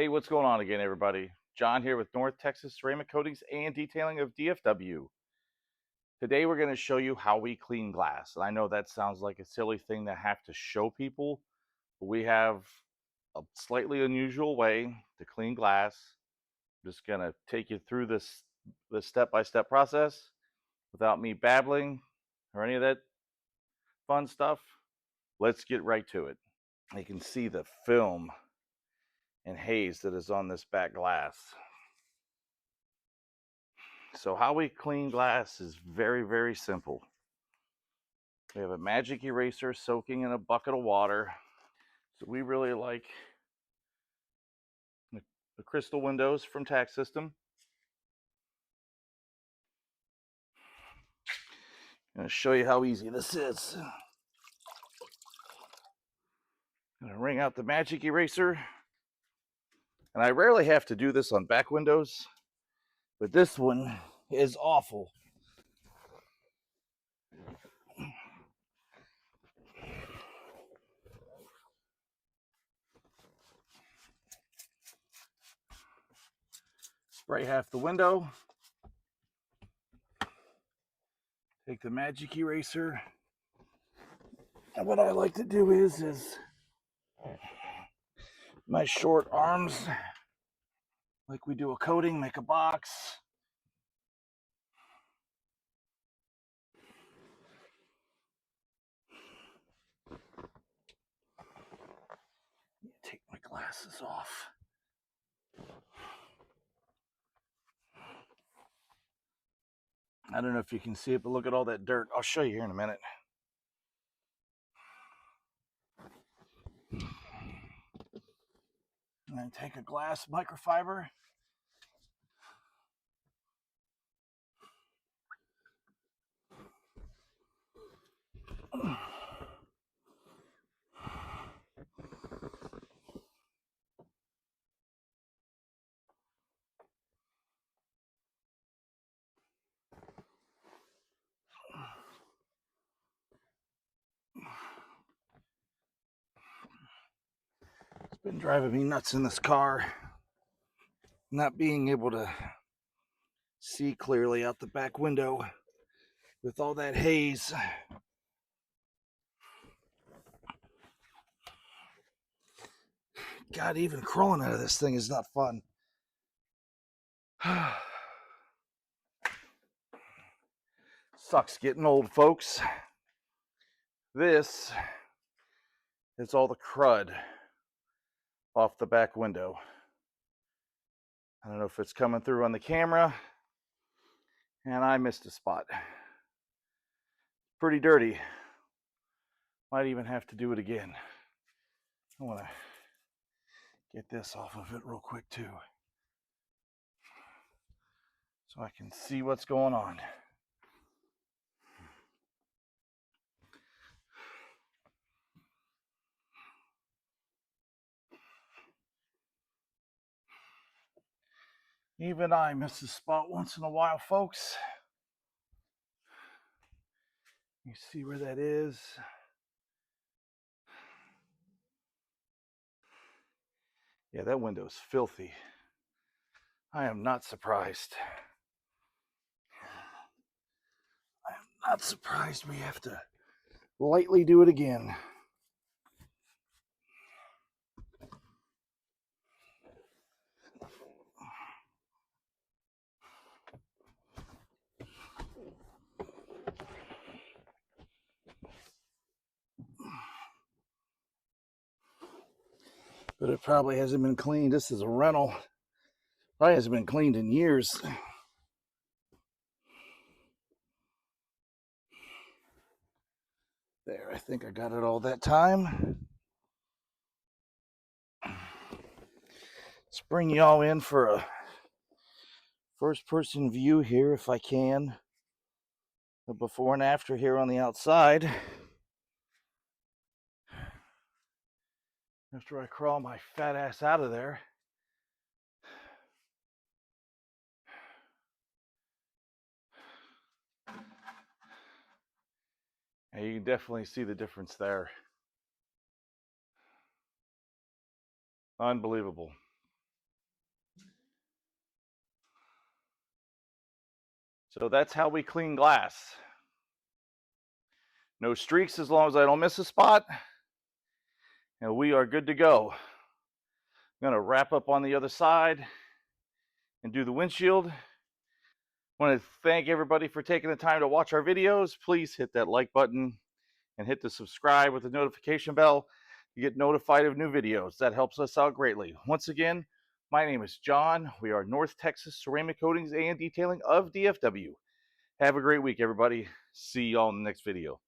Hey, what's going on again, everybody? John here with North Texas Ceramic Coatings and Detailing of DFW. Today we're going to show you how we clean glass. And I know that sounds like a silly thing to have to show people, but we have a slightly unusual way to clean glass. I'm just going to take you through this step-by-step process without me babbling or any of that fun stuff. Let's get right to it. You can see the film and haze that is on this back glass. So how we clean glass is very, very simple. We have a magic eraser soaking in a bucket of water. So we really like the crystal windows from TACSystem. I'm going to show you how easy this is. I'm going to wring out the magic eraser. And I rarely have to do this on back windows, but this one is awful. Spray half the window. Take the magic eraser. And what I like to do is my short arms, like we do a coating, make a box. Take my glasses off. I don't know if you can see it, but look at all that dirt. I'll show you here in a minute. And then take a glass microfiber. It's been driving me nuts in this car, not being able to see clearly out the back window with all that haze. God, even crawling out of this thing is not fun. Sucks getting old, folks. This is all the crud off the back window. I don't know if it's coming through on the camera, and I missed a spot. Pretty dirty. Might even have to do it again. I want to get this off of it real quick too, so I can see what's going on. Even I miss a spot once in a while, folks. You see where that is? Yeah, that window's filthy. I am not surprised. I am not surprised we have to lightly do it again. But it probably hasn't been cleaned. This is a rental. Probably hasn't been cleaned in years. There, I think I got it all that time. Let's bring y'all in for a first-person view here, if I can. The before and after here on the outside. After I crawl my fat ass out of there. And you can definitely see the difference there. Unbelievable. So that's how we clean glass. No streaks as long as I don't miss a spot. And we are good to go. I'm going to wrap up on the other side and do the windshield. I want to thank everybody for taking the time to watch our videos. Please hit that like button and hit the subscribe with the notification bell to get notified of new videos. That helps us out greatly. Once again, my name is John. We are North Texas Ceramic Coatings and Detailing of DFW. Have a great week, everybody. See y'all in the next video.